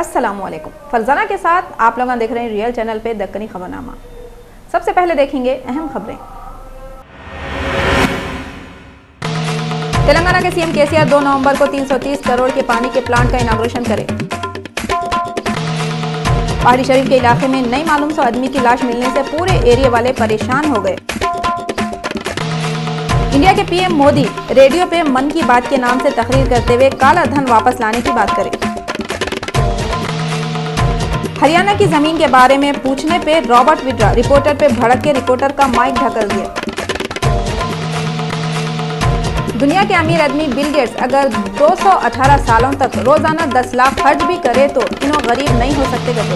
अस्सलामुअलैकुम। फरजाना के साथ आप लोग देख रहे हैं रियल चैनल पे दक्कनी खबरनामा। सबसे पहले देखेंगे अहम खबरें। तेलंगाना के सीएम केसीआर 2 नवंबर को 330 करोड़ के पानी के प्लांट का इनॉग्रेशन करें। पहाड़ी शरीफ के इलाके में नई मालूम से आदमी की लाश मिलने से पूरे एरिया वाले परेशान हो गए। इंडिया के पीएम मोदी रेडियो पे मन की बात के नाम से तकरीर करते हुए काला धन वापस लाने की बात करें। हरियाणा की जमीन के बारे में पूछने पे रॉबर्ट विड्रा रिपोर्टर पे भड़क के रिपोर्टर का माइक ढकल दिया। दुनिया के अमीर आदमी बिल गेट्स अगर 218 सालों तक रोजाना 10 लाख खर्च भी करे तो इन्हों गरीब नहीं हो सकते कहते।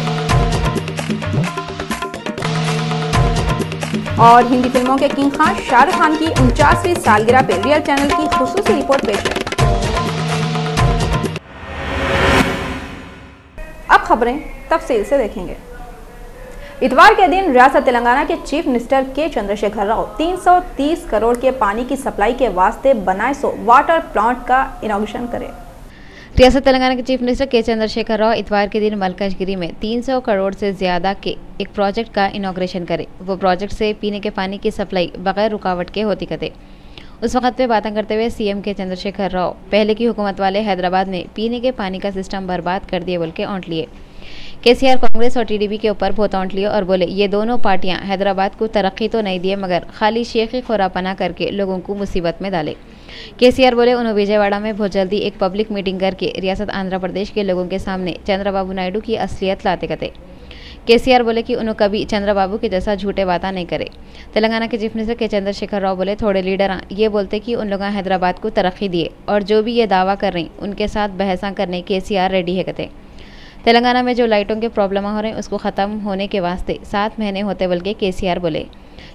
और हिंदी फिल्मों के किंग खान शाहरुख खान की 49वीं सालगिरह पे रियल चैनल की खुसूसी रिपोर्ट पेश है। अब खबरें तफसील से देखेंगे। इतवार के दिन रियासत तेलंगाना के चीफ मिनिस्टर के चंद्रशेखर राव 330 करोड़ के पानी की सप्लाई के वास्ते बनाए वाटर प्लांट का इनॉग्रेशन करे। रियासत तेलंगाना के चीफ मिनिस्टर के चंद्रशेखर राव इतवार के दिन मलकाजगिरी में 300 करोड़ से ज्यादा के एक प्रोजेक्ट का इनॉग्रेशन करे। वो प्रोजेक्ट से पीने के पानी की सप्लाई बगैर रुकावट के होती कते। उस वक्त पे बातें करते हुए सीएम के चंद्रशेखर राव पहले की हुकूमत वाले हैदराबाद में पीने के पानी का सिस्टम बर्बाद कर दिए बोल के औंट लिए। केसीआर कांग्रेस और टीडीपी के ऊपर बहुत औंट लिए और बोले ये दोनों पार्टियां हैदराबाद को तरक्की तो नहीं दिए मगर खाली शेखी खोरापना करके लोगों को मुसीबत में डाले। केसीआर बोले उन्होंने विजयवाड़ा में बहुत जल्दी एक पब्लिक मीटिंग करके रियासत आंध्र प्रदेश के लोगों के सामने चंद्रबाबू नायडू की असलियत लाते कते। केसीआर बोले कि उन्होंने कभी चंद्रबाबू के जैसा झूठे बातें नहीं करे। तेलंगाना के चीफ मिनिस्टर के चंद्रशेखर राव बोले थोड़े लीडर ये बोलते कि उन लोगों हैदराबाद को तरक्की दिए और जो भी ये दावा कर रही उनके साथ बहसा करने केसीआर रेडी है कहते। तेलंगाना में जो लाइटों के प्रॉब्लम हो रहे हैं उसको ख़त्म होने के वास्ते 7 महीने होते बल्कि केसीआर बोले।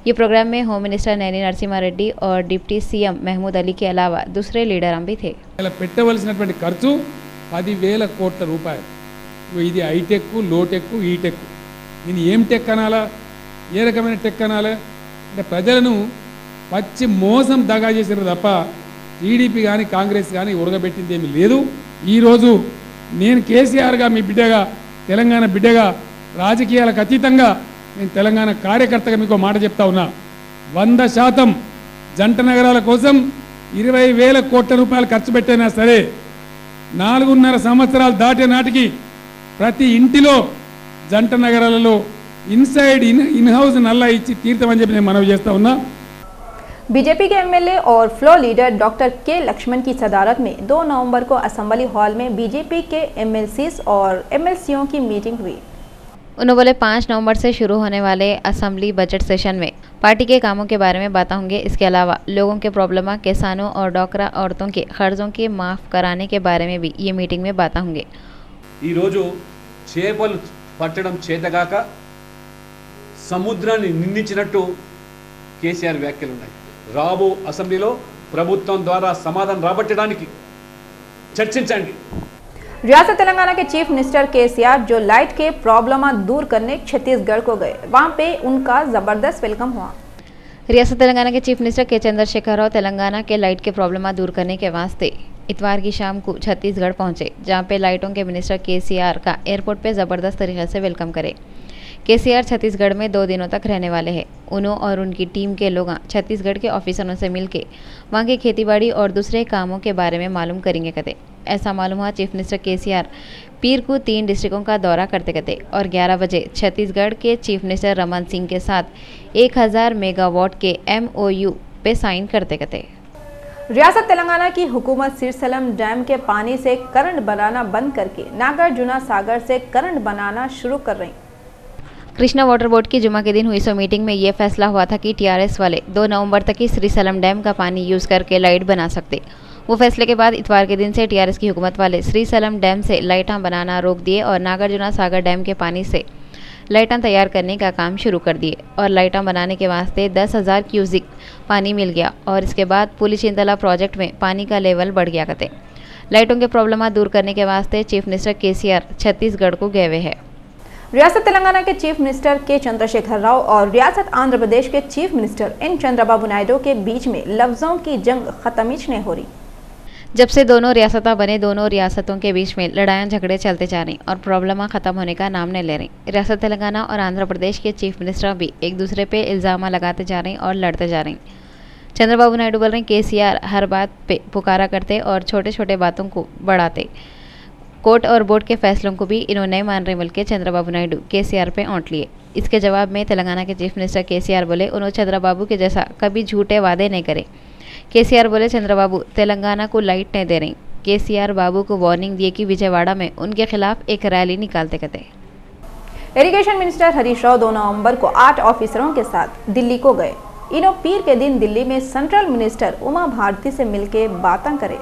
ये प्रोग्राम में होम मिनिस्टर नैनी नरसिम्हा रेड्डी और डिप्टी सीएम महमूद अली के अलावा दूसरे लीडर भी थे। పెట్టవలసినటువంటి ఖర్చు 10,000 కోట్ల రూపాయలు। ఇది హైటెక్ లోటెక్ ఈటెక్ దీన్ని ఏం టెక్ అనాలా ఏ రకమైన టెక్ అనాలా అంటే ప్రజలను పచ్చి మోసం దగా చేశారు తప్ప టీడీపీ కానీ కాంగ్రెస్ కానీ ఉరగబెట్టింది ఏమీ లేదు। ఈరోజు నేను కేసీఆర్గా మీ బిడ్డగా తెలంగాణ బిడ్డగా రాజకీయాలకు అతీతంగా నేను తెలంగాణ కార్యకర్తగా మీకు మాట చెప్తా ఉన్నా 100% జంట నగరాల కోసం 20,000 కోట్ల రూపాయలు ఖర్చు పెట్టైనా సరే 4.5 సంవత్సరాలు దాటే నాటికి ప్రతి ఇంటిలో జంట నగరాలలో ఇన్ హౌస్ నల్లా ఇచ్చి తీర్థమని చెప్పి నేను మనవి చేస్తా ఉన్నా। बीजेपी के एमएलए और फ्लोर लीडर डॉक्टर के लक्ष्मण की सदारत में 2 नवंबर को असेंबली हॉल में बीजेपी के एमएलसीज और एमएलसीओं की मीटिंग हुई। उन्होंने बोले 5 नवंबर से शुरू होने वाले असेंबली बजट सेशन में पार्टी के कामों के बारे में बातें होंगे। इसके अलावा लोगों के प्रॉब्लम किसानों और डोकरा औरतों के कर्जों के माफ़ कराने के बारे में भी ये मीटिंग में बातें होंगे। చేపలు పట్టడం చేతగాక సముద్రాన్ని నిందించినట్టు కేసీఆర్ వ్యాఖ్యలు ఉన్నాయి। రాబో అసెంబ్లీలో ప్రభుత్వం ద్వారా సమాధానం రాబట్టడానికి చర్చించండి। रियासत तेलंगाना के चीफ मिनिस्टर केसीआर जो लाइट के प्रॉब्लम दूर करने छत्तीसगढ़ को गए, वहां पे उनका जबरदस्त वेलकम हुआ। रियासत तेलंगाना के चीफ मिनिस्टर के चंद्रशेखर राव तेलंगाना के लाइट के प्रॉब्लम दूर करने के वास्ते इतवार की शाम को छत्तीसगढ़ पहुंचे, जहां पे लाइटों के मिनिस्टर केसीआर का एयरपोर्ट पे ज़बरदस्त तरीके से वेलकम करे। केसीआर छत्तीसगढ़ में 2 दिनों तक रहने वाले हैं। उन्हों और उनकी टीम के लोग छत्तीसगढ़ के ऑफिसरों से मिलके वहां के खेतीबाड़ी और दूसरे कामों के बारे में मालूम करेंगे कहते। ऐसा मालूम हुआ चीफ मिनिस्टर केसीआर पीर को 3 डिस्ट्रिक्टों का दौरा करते कहते और 11 बजे छत्तीसगढ़ के चीफ मिनिस्टर रमन सिंह के साथ 1000 मेगावाट के MOU पे साइन करते कहते। रियासत तेलंगाना की हुकूमत सिरसलम डैम के पानी से करंट बनाना बंद करके नागार्जुना सागर से करंट बनाना शुरू कर रही। कृष्णा वाटर बोर्ड की जुमा के दिन हुई सो मीटिंग में यह फैसला हुआ था कि टीआरएस वाले 2 नवंबर तक ही श्रीसलम डैम का पानी यूज़ करके लाइट बना सकते। वो फैसले के बाद इतवार के दिन से टीआरएस की हुकूमत वाले श्रीसलम डैम से लाइटां बनाना रोक दिए और नागार्जुना सागर डैम के पानी से लाइटां तैयार करने का काम शुरू कर दिए और लाइटां बनाने के वास्ते 10,000 क्यूसिक पानी मिल गया और इसके बाद पुलिचिंतला प्रोजेक्ट में पानी का लेवल बढ़ गया करते। लाइटों के प्रॉब्लम दूर करने के वास्ते चीफ मिनिस्टर केसीआर छत्तीसगढ़ को गए हुए हैं। रियासत तेलंगाना के चीफ मिनिस्टर के चंद्रशेखर राव और रियासत आंध्र प्रदेश के chief minister N Chandrababu Naidu के बीच में लफ्जों की जंग खत्म ही नहीं हो रही। जब से दोनों रियासतें बने, दोनों रियासतों के बीच में लड़ाइयाँ झगड़े चलते जा रही और प्रॉब्लम ख़त्म होने का नाम नहीं ले रही। रियासत तेलंगाना और आंध्र प्रदेश के चीफ मिनिस्टर भी एक दूसरे पे इल्ज़ाम लगाते जा रहे और लड़ते जा रहे। चंद्रबाबू नायडू बोल रहे हैं केसीआर हर बात पे पुकारा करते और छोटे छोटे बातों को बढ़ाते। कोर्ट और बोर्ड के फैसलों को भी इन्होंने नहीं मान रहे बल्कि चंद्रबाबू नायडू केसीआर पे औंट लिए। इसके जवाब में तेलंगाना के चीफ मिनिस्टर केसीआर बोले उन्होंने चंद्रबाबू के जैसा कभी झूठे वादे नहीं करे। केसीआर बोले चंद्रबाबू तेलंगाना को लाइट नहीं दे रही। केसीआर बाबू को वार्निंग दिए कि विजयवाड़ा में उनके खिलाफ एक रैली निकालते कहते। इरिगेशन मिनिस्टर हरीश राव 2 नवंबर को 8 ऑफिसरों के साथ दिल्ली को गए। इन्हों पीर के दिन दिल्ली में सेंट्रल मिनिस्टर उमा भारती से मिलकर बातें करे।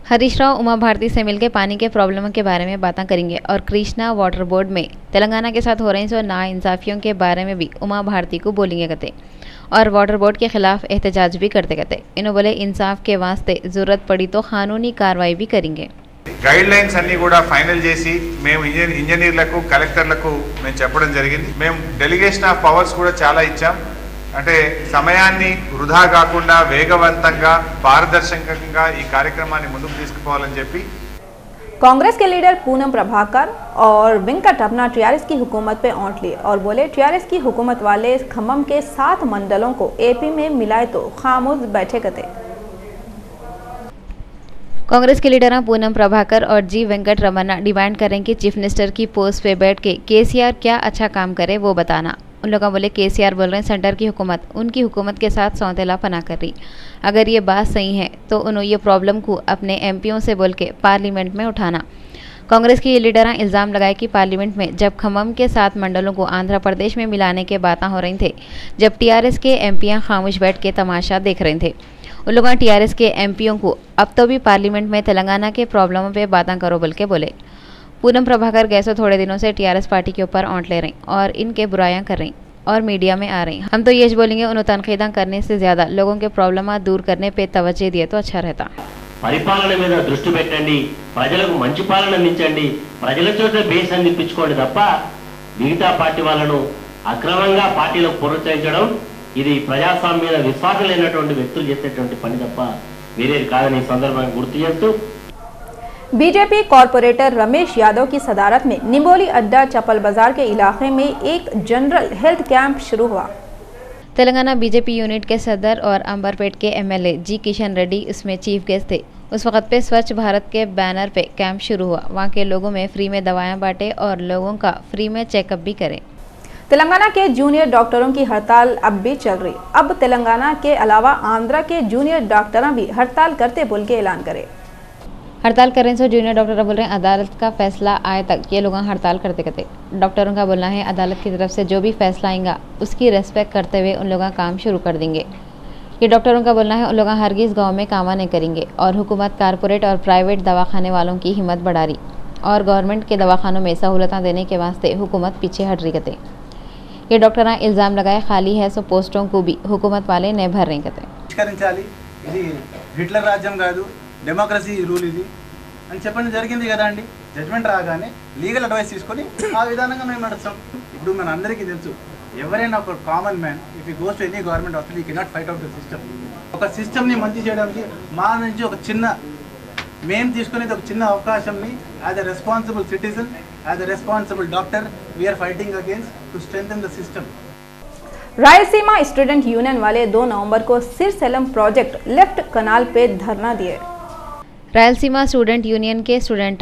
हरीश राव उमा भारती से मिलकर पानी के प्रॉब्लम के बारे में बातें करेंगे और कृष्णा वाटर बोर्ड में तेलंगाना के साथ हो रही सो नाइंसाफियों के बारे में भी उमा भारती को बोलेंगे कहते और वाटर बोर्ड के खिलाफ एहतजाज भी करते कहते। इन्होंने बोले इंसाफ के वास्ते जरूरत पड़ी तो कानूनी कार्रवाई भी करेंगे। గైడ్ లైన్స్ అన్ని కూడా ఫైనల్ చేసి మేము ఇంజనీర్లకు కలెక్టర్లకు మేము చెప్పడం జరిగింది। మేము డెలిగేషన్ ఆఫ్ పవర్స్ కూడా చాలా ఇచ్చాం। అంటే సమయాన్ని వృధా కాకుండా వేగవంతంగా పారదర్శకంగా ఈ కార్యక్రమాన్ని ముందుకు తీసుకుపోవాలని చెప్పి कांग्रेस के लीडर पूनम प्रभाकर और वेंकट रमना टीआरएस की हुकूमत पे औंठ लिए और बोले टीआरएस की हुकूमत वाले खम्मम के 7 मंडलों को एपी में मिलाए तो खामोश बैठे कहते। कांग्रेस के लीडर पूनम प्रभाकर और जी वेंकट रमना डिमांड करें कि चीफ मिनिस्टर की पोस्ट पे बैठ के केसीआर क्या अच्छा काम करे वो बताना। उन लोगों बोले केसीआर बोल रहे हैं सेंटर की हुकूमत उनकी हुकूमत के साथ सौतेला पना कर रही। अगर ये बात सही है तो उन्होंने ये प्रॉब्लम को अपने एमपीओ से बोल के पार्लियामेंट में उठाना। कांग्रेस के ये लीडर इल्ज़ाम लगाए कि पार्लियामेंट में जब खम्मम के 7 मंडलों को आंध्र प्रदेश में मिलाने के बातें हो रही थे, जब टीआरएस के एमपीयां खामोश बैठ के तमाशा देख रहे थे। उन लोगों टीआरएस के एमपीओं को अब तो भी पार्लियामेंट में तेलंगाना के प्रॉब्लमों पे बातें करो बोल के बोले। पूनम प्रभाकर गए सो थोड़े दिनों से टीआरएस पार्टी के ऊपर औंठ ले रही और इनके बुराइयां कर रही और मीडिया में आ रही। हम तो ये बोलेंगे उन्हें तनखीदा करने से ज़्यादा लोगों के प्रॉब्लम दूर करने पे तवज्जो दिए तो अच्छा रहता। పరిపాలన మీద దృష్టి పెట్టండి, ప్రజలకు మంచి పాలన అందించండి, ప్రజల చేత బేస్ అందించుకోండి తప్ప మిగతా పార్టీ వాళ్ళను అక్రమంగా పార్టీలకు ప్రోత్సహించడం ఇది ప్రజాస్వామ్యం మీద విశ్వాసం లేనటువంటి వ్యక్తులు చేసేటువంటి పని తప్ప వేరేది కాదని సందర్భంగా గుర్తు చేస్తూ बीजेपी कॉरपोरेटर रमेश यादव की सदारत में निम्बोली अड्डा चप्पल बाजार के इलाके में एक जनरल हेल्थ कैंप शुरू हुआ। तेलंगाना बीजेपी यूनिट के सदर और अंबरपेट के एमएलए जी किशन रेड्डी इसमें चीफ गेस्ट थे। उस वक्त पे स्वच्छ भारत के बैनर पे कैंप शुरू हुआ। वहाँ के लोगों में फ्री में दवाएं बांटे और लोगों का फ्री में चेकअप भी करें। तेलंगाना के जूनियर डॉक्टरों की हड़ताल अब भी चल रही। अब तेलंगाना के अलावा आंध्र के जूनियर डॉक्टर भी हड़ताल करते बोल के ऐलान करे। हड़ताल करें सो जूनियर डॉक्टर बोल रहे हैं अदालत का फैसला आए तक ये लोग हड़ताल करते करते। डॉक्टरों का बोलना है अदालत की तरफ से जो भी फैसला आएगा उसकी रेस्पेक्ट करते हुए उन लोग काम शुरू कर देंगे। ये डॉक्टरों का बोलना है उन लोग हरगिज़ गाँव में काम नहीं करेंगे और हुकूमत कारपोरेट और प्राइवेट दवाखाने वालों की हिम्मत बढ़ा रही और गवर्नमेंट के दवाखानों में सहूलतें देने के वास्ते हुकूमत पीछे हट रही कहते। ये डॉक्टर इल्ज़ाम लगाए खाली है सो पोस्टों को भी हुकूमत वाले नहीं भर रहे कहते। हिटलर राज्यम కాదు డెమోక్రసీ రూల్ ఇది అని చెప్పడం జరిగింది కదా అండి। జడ్జ్మెంట్ రాగానే లీగల్ అడ్వైస్ తీసుకొని ఆ విధానంగా మేము నడుస్తాం। ఇప్పుడు మన అందరికీ తెలుసు ఎవరైనా ఒక common man if you goes to any government office you cannot fight out the system. ఒక సిస్టమ్ని మంచి చేయడానికి మా నుంచి ఒక చిన్న మేము తీసుకునేది ఒక చిన్న అవకాశంని as a responsible citizen as a responsible doctor we're fighting against to strengthen the system. Rayalaseema student union वाले 2 नवंबर को सिरसेलम प्रोजेक्ट लेफ्ट कनाल पे धरना दिए। रायलसीमा स्टूडेंट यूनियन के स्टूडेंट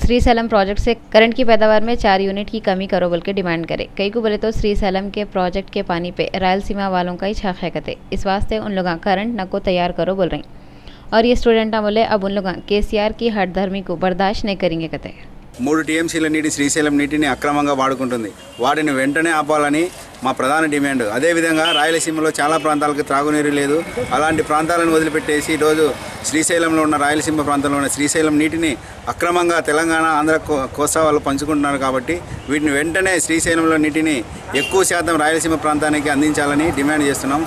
श्रीसेलम प्रोजेक्ट से करंट की पैदावार में 4 यूनिट की कमी करो बोल के डिमांड करे। कई को बोले तो श्रीसेलम के प्रोजेक्ट के पानी पे रायलसीमा वालों का ही छक है कहते। इस वास्ते उन लोग करंट न को तैयार करो बोल रही और ये स्टूडेंट बोले अब उन लोग केसीआर की हठधर्मी को बर्दाश्त नहीं करेंगे कहते। 3 టీఎంసీల నీటి శ్రీశైలం నీటిని అక్రమంగా వాడుకుంటుంది। వాటిని వెంటనే ఆపాలని మా ప్రధాన డిమాండ్। అదేవిధంగా రాయలసీమలో చాలా ప్రాంతాలకు త్రాగునీరు లేదు। అలాంటి ప్రాంతాలను వదిలిపెట్టేసి ఈరోజు శ్రీశైలంలో ఉన్న రాయలసీమ ప్రాంతంలో ఉన్న శ్రీశైలం నీటిని అక్రమంగా తెలంగాణ ఆంధ్ర కోస్తా వాళ్ళు పంచుకుంటున్నారు కాబట్టి వీటిని వెంటనే శ్రీశైలంలో నీటిని ఎక్కువ శాతం రాయలసీమ ప్రాంతానికి అందించాలని డిమాండ్ చేస్తున్నాం।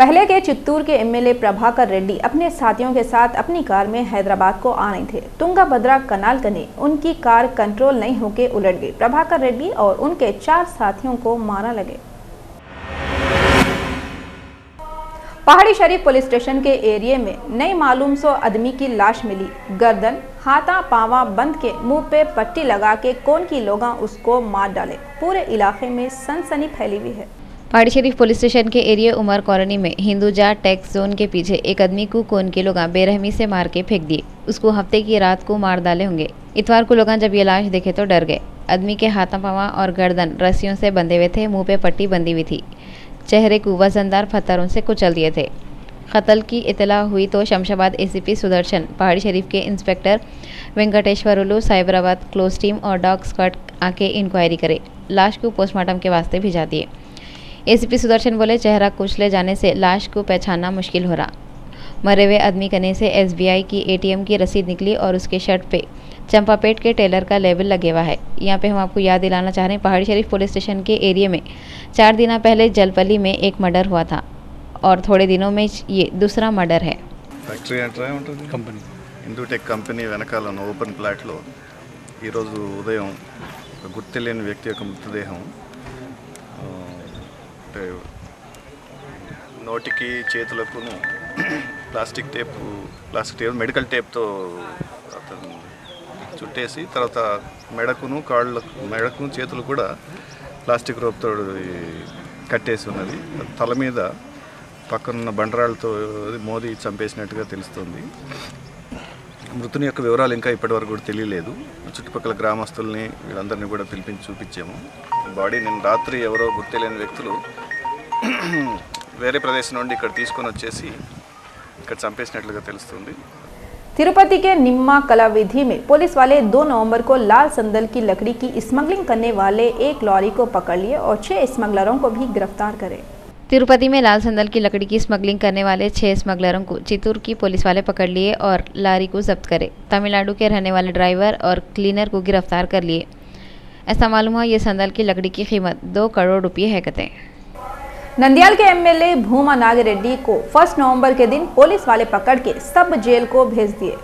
पहले के चित्तूर के एमएलए प्रभाकर रेड्डी अपने साथियों के साथ अपनी कार में हैदराबाद को आ रहे थे। तुंगाभद्रा कनाल कने उनकी कार कंट्रोल नहीं होकर उलट गई। प्रभाकर रेड्डी और उनके 4 साथियों को मारा लगे। पहाड़ी शरीफ पुलिस स्टेशन के एरिया में नई मालूम सो आदमी की लाश मिली। गर्दन हाथा पावा बंद के मुंह पे पट्टी लगा के कौन की लोगा उसको मार डाले। पूरे इलाके में सनसनी फैली हुई है। पहाड़ी शरीफ पुलिस स्टेशन के एरिया उमर कॉलोनी में हिंदुजा टैक्स जोन के पीछे एक आदमी को कौन के लोग बेरहमी से मार के फेंक दिए। उसको हफ्ते की रात को मार डाले होंगे। इतवार को लोग जब ये लाश देखे तो डर गए। आदमी के हाथा पावा और गर्दन रस्सियों से बंधे हुए थे, मुंह पे पट्टी बंधी हुई थी, चेहरे को वजनदार पत्थरों से कुचल दिए थे। कत्ल की इतला हुई तो शमशाबाद एसीपी सुदर्शन, पहाड़ी शरीफ के इंस्पेक्टर वेंकटेश्वरुलू, साइबराबाद क्लोज टीम और डॉग स्क्वाड आके इंक्वायरी करे। लाश को पोस्टमार्टम के वास्ते भिजा दिए। एसीपी सुदर्शन बोले, चेहरा कुचले जाने से लाश को पहचानना मुश्किल हो रहा। मरे हुए आदमी कने से एसबीआई की एटीएम की रसीद निकली और उसके शर्ट पे चंपापेट के टेलर का लेबल लगे हुआ है। यहाँ पे हम आपको याद दिलाना चाह रहे हैं, पहाड़ी शरीफ पुलिस स्टेशन के एरिया में 4 दिन पहले जलपली में एक मर्डर हुआ था और थोड़े दिनों में ये दूसरा मर्डर है। ఫ్యాక్టరీ ఎంటర్ ఉంటుంది కంపెనీ హిందూటెక్ కంపెనీ వెనకాల ఉన్న ఓపెన్ ప్లాట్లో ఈరోజు ఉదయం ఒక గుర్తులేని వ్యక్తి యొక్క మృతదేహం అంటే నోటికి చేతులకును ప్లాస్టిక్ టేప్ మెడికల్ టేప్తో అతను చుట్టేసి తర్వాత మెడకును చేతులు కూడా ప్లాస్టిక్ రోప్తో కట్టేసి ఉన్నది. తల మీద పక్కనున్న బండరాళ్ళతో మోదీ చంపేసినట్టుగా తెలుస్తుంది. మృతుని యొక్క వివరాలు ఇంకా ఇప్పటివరకు కూడా తెలియలేదు. చుట్టుపక్కల గ్రామస్తుల్ని వీళ్ళందరినీ కూడా పిలిపించి చూపించాము. బాడీ నిన్న రాత్రి ఎవరో గుర్తులేని వ్యక్తులు వేరే ప్రదేశం నుండి ఇక్కడ తీసుకొని వచ్చేసి ఇక్కడ చంపేసినట్లుగా తెలుస్తుంది. तिरुपति के निम्मा कला विधि में पुलिस वाले 2 नवंबर को लाल संदल की लकड़ी की स्मगलिंग करने वाले एक लॉरी को पकड़ लिए और 6 स्मगलरों को भी गिरफ्तार करे। तिरुपति में लाल संदल की लकड़ी की स्मगलिंग करने वाले 6 स्मगलरों को चित्तूर की पुलिस वाले पकड़ लिए और लारी को जब्त करे। तमिलनाडु के रहने वाले ड्राइवर और क्लीनर को गिरफ्तार कर लिए। ऐसा मालूम हुआ ये संदल की लकड़ी की कीमत 2 करोड़ रुपये है कहते हैं। नंदियाल के एमएलए भूमा नागिरेड्डी को 1 नवंबर के दिन पुलिस वाले पकड़ के सब जेल को भेज दिए।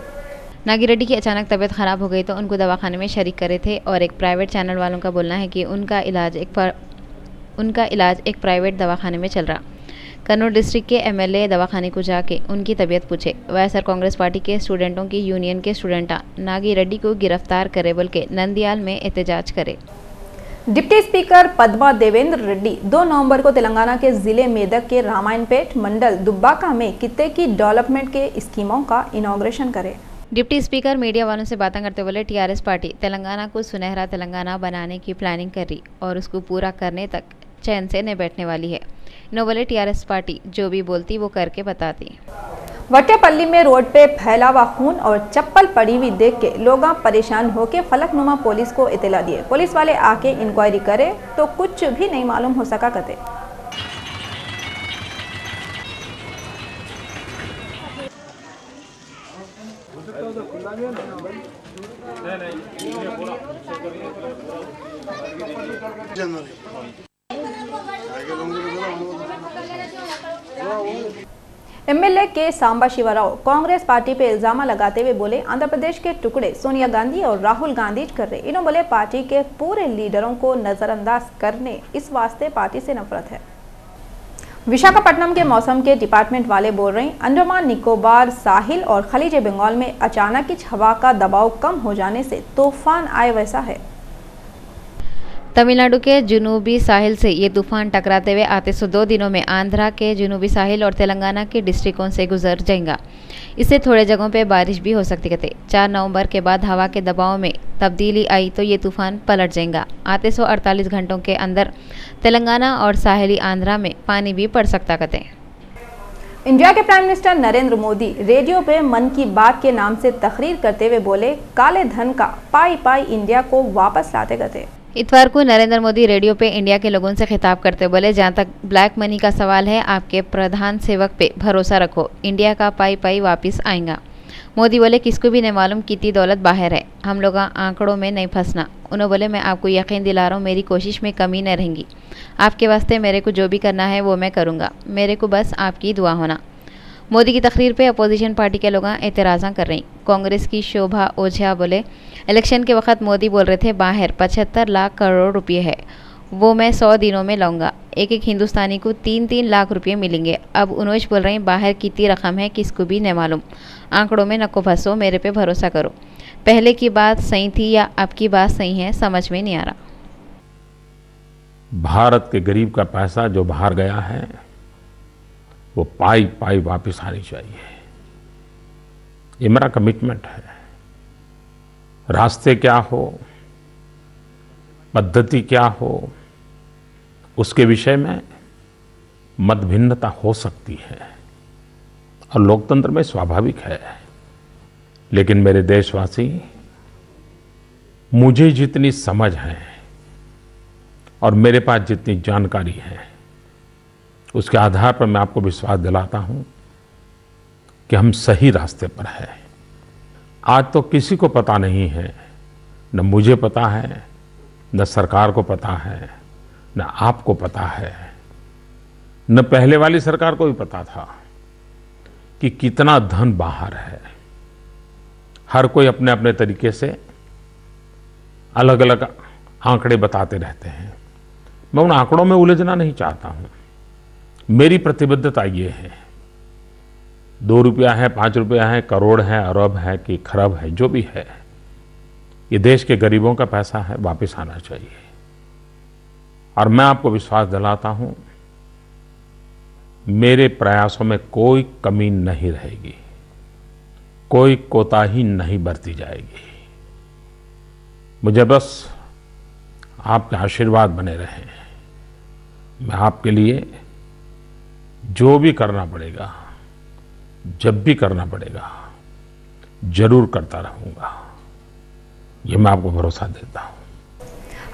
नागिरेड्डी की अचानक तबीयत खराब हो गई तो उनको दवाखाने में शरीक करे थे और एक प्राइवेट चैनल वालों का बोलना है कि उनका इलाज एक प्राइवेट दवाखाने में चल रहा। कन्नौर डिस्ट्रिक्ट के एमएलए दवाखाने को जाके उनकी तबीयत पूछे। वाईएसआर कांग्रेस पार्टी के स्टूडेंटों की यूनियन के स्टूडेंटा नागिरेड्डी को गिरफ्तार करे बोल के नंदियाल में एहतजाज करे। डिप्टी स्पीकर पद्मा देवेंद्र रेड्डी 2 नवंबर को तेलंगाना के जिले मेदक के रामायणपेट मंडल दुब्बाका में कित्ते की डेवलपमेंट के स्कीमों का इनॉग्रेशन करे। डिप्टी स्पीकर मीडिया वालों से बातें करते बोले, टीआरएस पार्टी तेलंगाना को सुनहरा तेलंगाना बनाने की प्लानिंग कर रही और उसको पूरा करने तक चैन से न बैठने वाली है। नो बोले टीआरएस पार्टी जो भी बोलती वो करके बताती। वट्टेपल्ली में रोड पे फैला हुआ खून और चप्पल पड़ी हुई देख के लोग परेशान होकर फलकनुमा पुलिस को इतला दिए। पुलिस वाले आके इंक्वायरी करे तो कुछ भी नहीं मालूम हो सका कहते। एमएलए के सांबा शिवराव कांग्रेस पार्टी पे इल्जाम लगाते हुए बोले, आंध्र प्रदेश के टुकड़े सोनिया गांधी और राहुल गांधी कर रहे। इन्होंने बोले पार्टी के पूरे लीडरों को नजरअंदाज करने इस वास्ते पार्टी से नफरत है। विशाखापट्टनम के मौसम के डिपार्टमेंट वाले बोल रहे हैं, अंडमान निकोबार साहिल और खलीज बंगाल में अचानक ही हवा का दबाव कम हो जाने से तूफान आए वैसा है। तमिलनाडु के जुनूबी साहिल से ये तूफान टकराते हुए आते 2 दिनों में आंध्रा के जुनूबी साहिल और तेलंगाना के डिस्ट्रिक्टों से गुजर जाएगा। इससे थोड़े जगहों पे बारिश भी हो सकती है। 4 नवंबर के बाद हवा के दबाव में तब्दीली आई तो ये तूफान पलट जाएगा। आते 148 घंटों के अंदर तेलंगाना और साहिली आंध्रा में पानी भी पड़ सकता कहते हैं। इंडिया के prime minister Narendra Modi radio पे मन की बात के नाम से तकरीर करते हुए बोले, काले धन का पाई पाई इंडिया को वापस लाते कहते। इतवार को नरेंद्र मोदी रेडियो पे इंडिया के लोगों से खिताब करते बोले, जहाँ तक ब्लैक मनी का सवाल है आपके प्रधान सेवक पे भरोसा रखो, इंडिया का पाई पाई वापस आएगा। मोदी बोले, किसको भी नहीं मालूम कितनी दौलत बाहर है, हम लोग आंकड़ों में नहीं फंसना। उन्होंने बोले, मैं आपको यकीन दिला रहा हूँ मेरी कोशिश में कमी न रहेंगी। आपके वास्ते मेरे को जो भी करना है वो मैं करूँगा, मेरे को बस आपकी दुआ होना। मोदी की तकरीर पे अपोजिशन पार्टी के लोग एतराज़ा कर रही। कांग्रेस की शोभा ओझा बोले, इलेक्शन के वक्त मोदी बोल रहे थे बाहर 75 लाख करोड़ रुपये है, वो मैं 100 दिनों में लाऊंगा। एक एक हिंदुस्तानी को 3-3 लाख रुपये मिलेंगे। अब उनोज बोल रहे हैं बाहर कितनी रकम है किसको भी नहीं मालूम, आंकड़ों में नको फंसो, मेरे पे भरोसा करो। पहले की बात सही थी या अब की बात सही है, समझ में नहीं आ रहा। भारत के गरीब का पैसा जो बाहर गया है वो पाई पाई वापस आनी चाहिए, ये मेरा कमिटमेंट है। रास्ते क्या हो, पद्धति क्या हो, उसके विषय में मतभिन्नता हो सकती है और लोकतंत्र में स्वाभाविक है, लेकिन मेरे देशवासी, मुझे जितनी समझ है और मेरे पास जितनी जानकारी है उसके आधार पर मैं आपको विश्वास दिलाता हूं कि हम सही रास्ते पर हैं। आज तो किसी को पता नहीं है, न मुझे पता है, न सरकार को पता है, न आपको पता है, न पहले वाली सरकार को भी पता था कि कितना धन बाहर है। हर कोई अपने अपने तरीके से अलग अलग आंकड़े बताते रहते हैं। मैं उन आंकड़ों में उलझना नहीं चाहता हूं। मेरी प्रतिबद्धता ये है, 2 रुपया है, 5 रुपया है, करोड़ है, अरब है कि खरब है, जो भी है, ये देश के गरीबों का पैसा है, वापस आना चाहिए। और मैं आपको विश्वास दिलाता हूं, मेरे प्रयासों में कोई कमी नहीं रहेगी, कोई कोताही नहीं बरती जाएगी। मुझे बस आपके आशीर्वाद बने रहें। मैं आपके लिए जो भी करना पड़ेगा, जब भी करना पड़ेगा, जरूर करता रहूंगा, ये मैं आपको भरोसा देता हूं।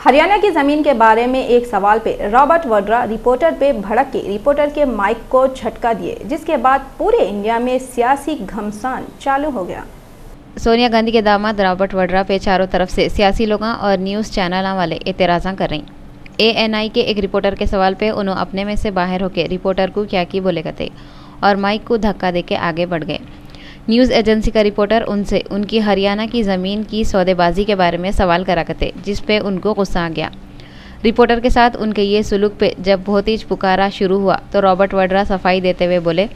हरियाणा की जमीन के बारे में एक सवाल पे रॉबर्ट वड्रा रिपोर्टर पे भड़क के रिपोर्टर के माइक को झटका दिए, जिसके बाद पूरे इंडिया में सियासी घमासान चालू हो गया। सोनिया गांधी के दामाद रॉबर्ट वड्रा पे चारों तरफ से सियासी लोग और न्यूज़ चैनल वाले एतराज़ा कर रही। ANI के एक रिपोर्टर के सवाल पे उन्होंने अपने में से बाहर होकर रिपोर्टर को क्या की बोले करते और माइक को धक्का देके आगे बढ़ गए। न्यूज़ एजेंसी का रिपोर्टर उनसे उनकी हरियाणा की ज़मीन की सौदेबाजी के बारे में सवाल करा करते, जिस पे उनको गुस्सा आ गया। रिपोर्टर के साथ उनके ये सुलूक पे जब बहुत ही पुकारा शुरू हुआ तो रॉबर्ट वड्रा सफाई देते हुए बोले,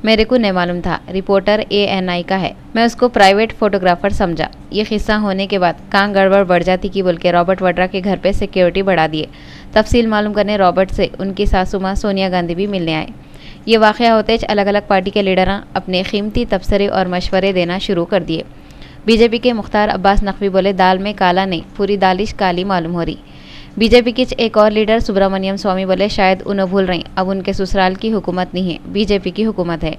मेरे को नहीं मालूम था, रिपोर्टर ANI का है, मैं उसको प्राइवेट फोटोग्राफर समझा। ये किस्सा होने के बाद कहाँ गड़बड़ बढ़ जाती की बोल के रॉबर्ट वड्रा के घर पे सिक्योरिटी बढ़ा दिए। तफसील मालूम करने रॉबर्ट से उनकी सासू माँ सोनिया गांधी भी मिलने आए। ये वाक़या होते ही अलग अलग पार्टी के लीडर अपने कीमती तबसरे और मशवरे देना शुरू कर दिए। बीजेपी के मुख्तार अब्बास नकवी बोले, दाल में काला नहीं, पूरी दालिश काली मालूम हो रही। बीजेपी के एक और लीडर सुब्रमण्यम स्वामी बोले, शायद उन्हें भूल रही, अब उनके ससुराल की हुकूमत नहीं है, बीजेपी की हुकूमत है।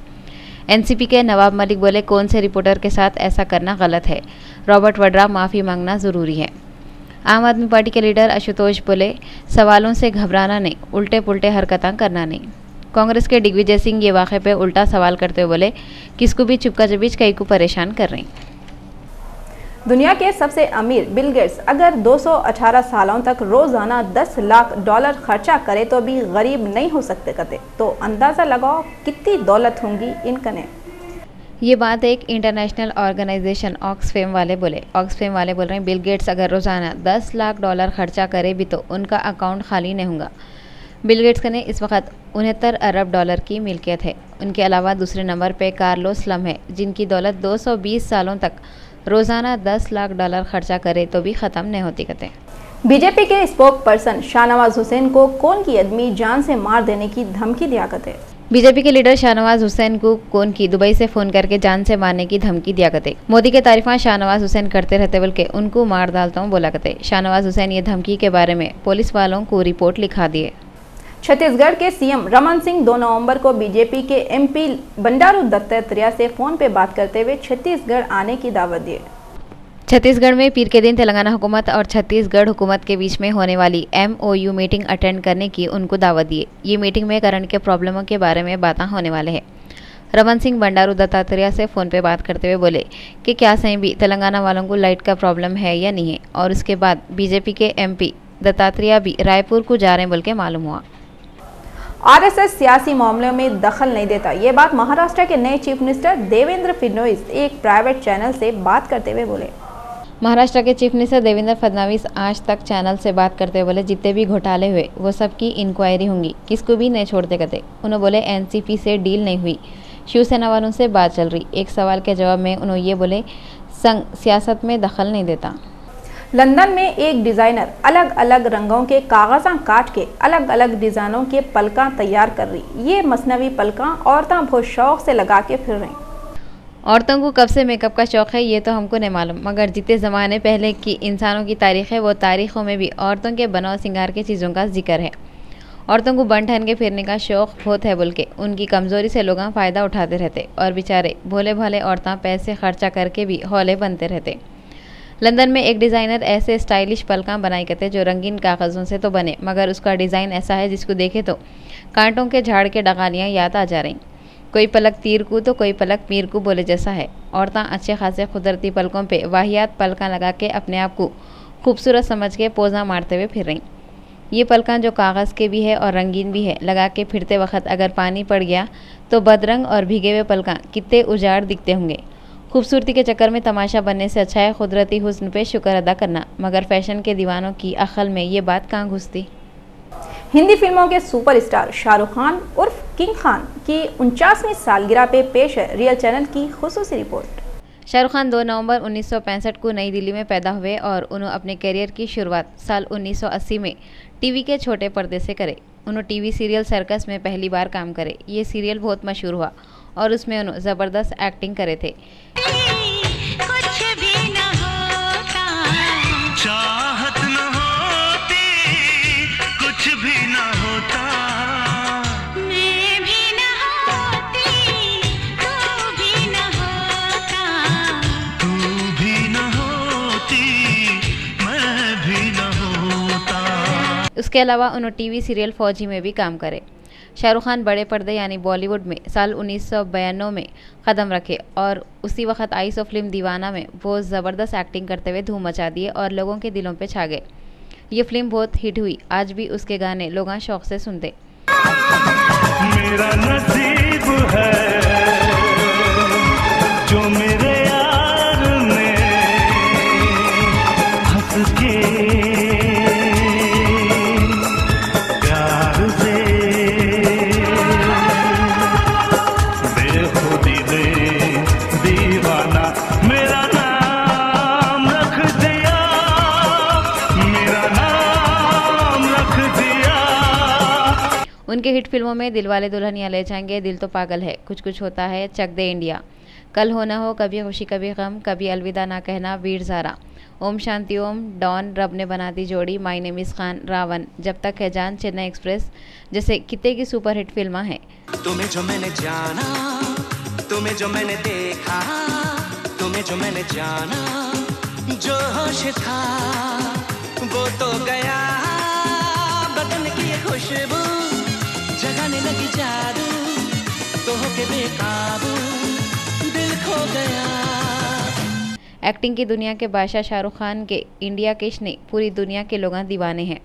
NCP के नवाब मलिक बोले, कौन से रिपोर्टर के साथ ऐसा करना गलत है, रॉबर्ट वड्रा माफ़ी मांगना ज़रूरी है। आम आदमी पार्टी के लीडर आशुतोष बोले, सवालों से घबराना नहीं, उल्टे पुल्टे हरकतें करना नहीं। कांग्रेस के दिग्विजय सिंह ये वाक़े पे उल्टा सवाल करते हुए बोले, किसको भी चुपका चबीच कई को परेशान कर रही। दुनिया के सबसे अमीर बिल गेट्स अगर 218 सालों तक रोजाना $10 लाख खर्चा करे तो भी गरीब नहीं हो सकते कहते, तो अंदाजा लगाओ कितनी दौलत होंगी इनकने। ये बात एक इंटरनेशनल ऑर्गेनाइजेशन ऑक्सफैम वाले बोले। ऑक्सफैम वाले बोल रहे हैं, बिल गेट्स अगर रोजाना $10 लाख खर्चा करे भी तो उनका अकाउंट खाली नहीं होगा। बिल गेट्स ने इस वक्त $69 अरब की मिल्कियत है। उनके अलावा दूसरे नंबर पे कार्लोस स्लम है, जिनकी दौलत 220 सालों तक रोजाना $10 लाख खर्चा करे तो भी ख़त्म नहीं होती कहते। बीजेपी के स्पोक पर्सन शाहनवाज हुसैन को कौन की आदमी जान से मार देने की धमकी दिया करते। बीजेपी के लीडर शाहनवाज हुसैन को कौन की दुबई से फोन करके जान से मारने की धमकी दिया करते। मोदी के तारीफा शाहनवाज हुसैन करते रहते बल्कि उनको मार डालता हूँ बोला करते। शाहनवाज हुसैन ये धमकी के बारे में पुलिस वालों को रिपोर्ट लिखा दिए। छत्तीसगढ़ के सीएम रमन सिंह 2 नवंबर को बीजेपी के MP बंडारू दत्तात्रेय से फोन पे बात करते हुए छत्तीसगढ़ आने की दावत दी। छत्तीसगढ़ में पीर के दिन तेलंगाना हुकूमत और छत्तीसगढ़ हुकूमत के बीच में होने वाली MOU मीटिंग अटेंड करने की उनको दावत दी। ये मीटिंग में करंट के प्रॉब्लमों के बारे में बातें होने वाले हैं। रमन सिंह बंडारू दत्तात्रेय से फ़ोन पे बात करते हुए बोले कि क्या सही भी तेलंगाना वालों को लाइट का प्रॉब्लम है या नहीं है, और उसके बाद बीजेपी के MP दत्तात्रेय भी रायपुर को जा रहे हैं बोल के मालूम हुआ। RSS सियासी मामलों में दखल नहीं देता, ये बात महाराष्ट्र के नए चीफ मिनिस्टर देवेंद्र फडणवीस एक प्राइवेट चैनल से बात करते हुए बोले। महाराष्ट्र के चीफ मिनिस्टर देवेंद्र फडणवीस आज तक चैनल से बात करते हुए बोले जितने भी घोटाले हुए वो सब की इंक्वायरी होंगी, किसको भी नहीं छोड़ते कहते। उन्होंने बोले एनसीपी से डील नहीं हुई, शिवसेना वालों से बात चल रही। एक सवाल के जवाब में उन्होंने ये बोले संघ सियासत में दखल नहीं देता। लंदन में एक डिजाइनर अलग अलग रंगों के कागज़ां काट के अलग अलग डिजाइनों के पलकां तैयार कर रही। ये मसनवी पलकां औरतें बहुत शौक से लगा के फिर रही। औरतों को कब से मेकअप का शौक़ है ये तो हमको नहीं मालूम, मगर जितने ज़माने पहले की इंसानों की तारीख़ है वो तारीख़ों में भी औरतों के बनाव सिंगार के चीज़ों का जिक्र है। औरतों को बन ठन के फिरने का शौक़ बहुत है बोल के उनकी कमज़ोरी से लोग फ़ायदा उठाते रहते और बेचारे भोले भाले औरतें पैसे खर्चा करके भी हौले बनते रहते। लंदन में एक डिज़ाइनर ऐसे स्टाइलिश पलकां बनाई करते जो रंगीन कागज़ों से तो बने मगर उसका डिज़ाइन ऐसा है जिसको देखे तो कांटों के झाड़ के डगालियाँ याद आ जा रही। कोई पलक तीर को तो कोई पलक मीर को बोले जैसा है। औरतें अच्छे खासे कुदरती पलकों पे वाहियात पलकां लगा के अपने आप को खूबसूरत समझ के पोजा मारते हुए फिर रही। ये पलकां जो कागज़ के भी है और रंगीन भी है, लगा के फिरते वक्त अगर पानी पड़ गया तो बदरंग और भीगे हुए पलकां कितने उजाड़ दिखते होंगे। खूबसूरती के चक्कर में तमाशा बनने से अच्छा है कुदरती हुस्न पे शुक्र अदा करना, मगर फैशन के दीवानों की अक्ल में ये बात कहाँ घुसती। हिंदी फिल्मों के सुपरस्टार शाहरुख खान उर्फ किंग खान की 49वीं सालगिरह पे पेश है रियल चैनल की खुसूसी रिपोर्ट। शाहरुख खान 2 नवंबर 1965 को नई दिल्ली में पैदा हुए और उन्होंने अपने करियर की शुरुआत साल 1980 में टीवी के छोटे पर्दे से करे। उन्होंने टीवी सीरियल सर्कस में पहली बार काम करे। ये सीरियल बहुत मशहूर हुआ और उसमें उन्होंने ज़बरदस्त एक्टिंग करे थे। कुछ भी न होता, चाहत न होती, कुछ भी न होता, मैं भी न होती, तू भी न होता, तू भी न होती, मैं भी न होता। उसके अलावा उन्होंने टीवी सीरियल फौजी में भी काम करे। शाहरुख खान बड़े पर्दे यानी बॉलीवुड में साल 1992 में कदम रखे और उसी वक्त आई सो फिल्म दीवाना में वो ज़बरदस्त एक्टिंग करते हुए धूम मचा दिए और लोगों के दिलों पे छा गए। ये फिल्म बहुत हिट हुई, आज भी उसके गाने लोग शौक से सुनते। मेरा नसीब है जो मेरे यार ने हंस के उनके हिट फिल्मों में दिलवाले दुल्हनिया ले जाएंगे, दिल तो पागल है, कुछ कुछ होता है, चक दे इंडिया, कल हो ना हो, कभी खुशी कभी गम, कभी अलविदा ना कहना, वीर ज़ारा, ओम शांति ओम, डॉन, रब ने बना दी जोड़ी, my name is Khan, Ravan, जब तक है जान, चेन्नई एक्सप्रेस जैसे कितने की सुपरहिट फिल्में हैं। तुम्हें जो मैंने जाना, तुम्हें जो मैंने देखा, तुम्हें जो मैंने जाना, जो होश था वो तो गया, बदन की खुशबू जगाने लगी जादू, तो होके बेकाबू दिल खो गया। एक्टिंग की दुनिया के बादशाह शाहरुख खान के इंडिया केश ने पूरी दुनिया के लोग दीवाने हैं।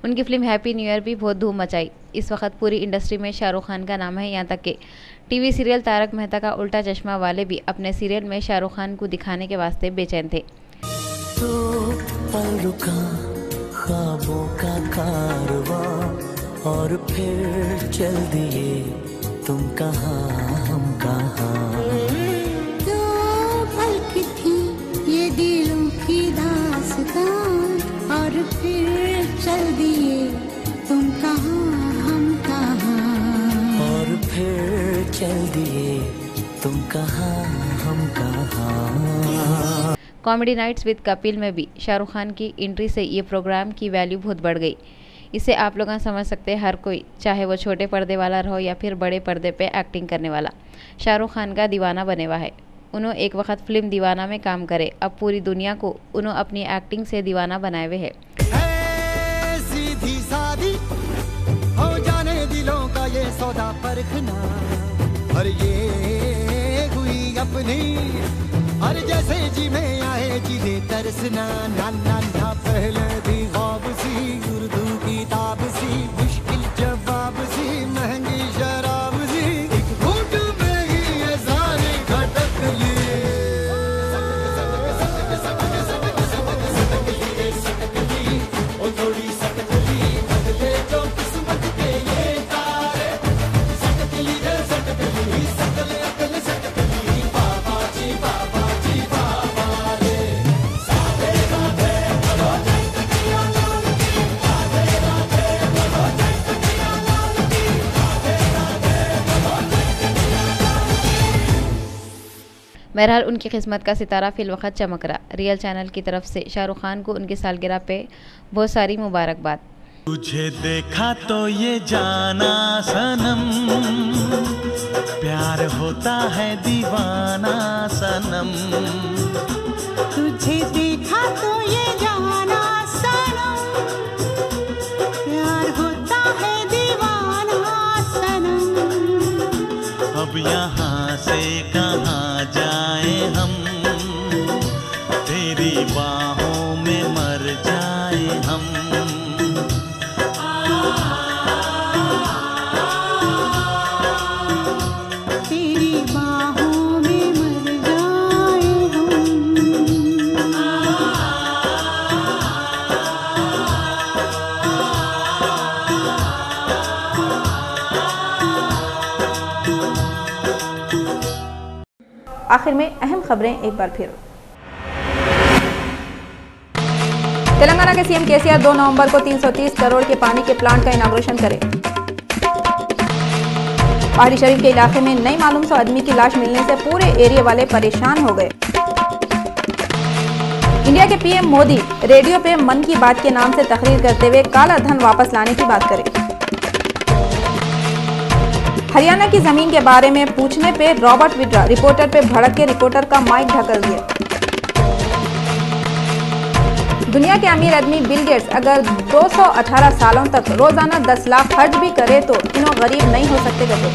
उनकी फिल्म हैप्पी न्यू ईयर भी बहुत धूम मचाई। इस वक्त पूरी इंडस्ट्री में शाहरुख खान का नाम है, यहाँ तक कि टीवी सीरियल तारक मेहता का उल्टा चश्मा वाले भी अपने सीरियल में शाहरुख खान को दिखाने के वास्ते बेचैन थे। तो पल रुका ख्वाबों का कारवां और फिर चल दिए तुम कहाँ हम कहाँ। तो पल की थी ये दिलों की दास्तां और फिर चल दिए तुम कहाँ हम कहाँ। और फिर चल दिए तुम कहाँ हम कहाँ। कॉमेडी नाइट्स विद कपिल में भी शाहरुख खान की एंट्री से ये प्रोग्राम की वैल्यू बहुत बढ़ गई। इसे आप लोग समझ सकते हैं, हर कोई चाहे वो छोटे पर्दे वाला रहो या फिर बड़े पर्दे पे एक्टिंग करने वाला शाहरुख खान का दीवाना बने हुआ है। उन्होंने एक वक्त फिल्म दीवाना में काम करे, अब पूरी दुनिया को उन्होंने अपनी एक्टिंग से दीवाना बनाए हुए है। सीधी सादी हो जाने दिलों का ये सौदा परखना, और ये हुई अपनी, और जैसे जी में आए जिले तरसना, ना ना ना पहले भी ख्वाब सी, उर्दू किताब सी, मुश्किल जवाब सी, महंगी शराब सी, एक घूंट में ही ये सारे खटक लिए। बहरहाल उनकी किस्मत का सितारा फिल वक्त चमक रहा। रियल चैनल की तरफ से शाहरुख खान को उनकी सालगिरह पे बहुत सारी मुबारकबाद। तुझे देखा तो ये जाना सनम, प्यार होता है दीवाना सनम। तुझे देखा तो ये जाना सनम, प्यार होता है दीवाना सनम। अब यहाँ से कहाँ जाए हम, तेरी बाहों में मर जाए हम। तेरी बाहों में मर जाए आखिर में अहम खबरें एक बार फिर। तेलंगाना के सीएम केसीआर 2 नवंबर को 330 करोड़ के पानी के प्लांट का इनॉग्रेशन करें। पहाड़ी शरीफ के इलाके में नहीं मालूम सो आदमी की लाश मिलने से पूरे एरिया वाले परेशान हो गए। इंडिया के पीएम मोदी रेडियो पे मन की बात के नाम से तकरीर करते हुए काला धन वापस लाने की बात करें। हरियाणा की जमीन के बारे में पूछने पे रॉबर्ट विड्रा रिपोर्टर पे भड़क के रिपोर्टर का माइक ढकल दिया। दुनिया के अमीर आदमी बिल गेट्स अगर 218 सालों तक रोजाना 10 लाख खर्च भी करे तो इन्हों गरीब नहीं हो सकते कहते।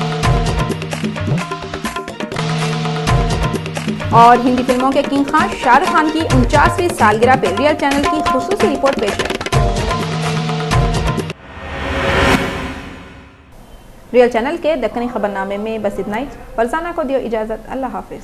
और हिंदी फिल्मों के किंग खान शाहरुख खान की 49वीं सालगिरह पे रियल चैनल की खुसूसी रिपोर्ट पेश है। रियल चैनल के दक्कनी खबरनामे में बस इतना ही। फरजाना को दियो इजाजत। अल्लाह हाफिज।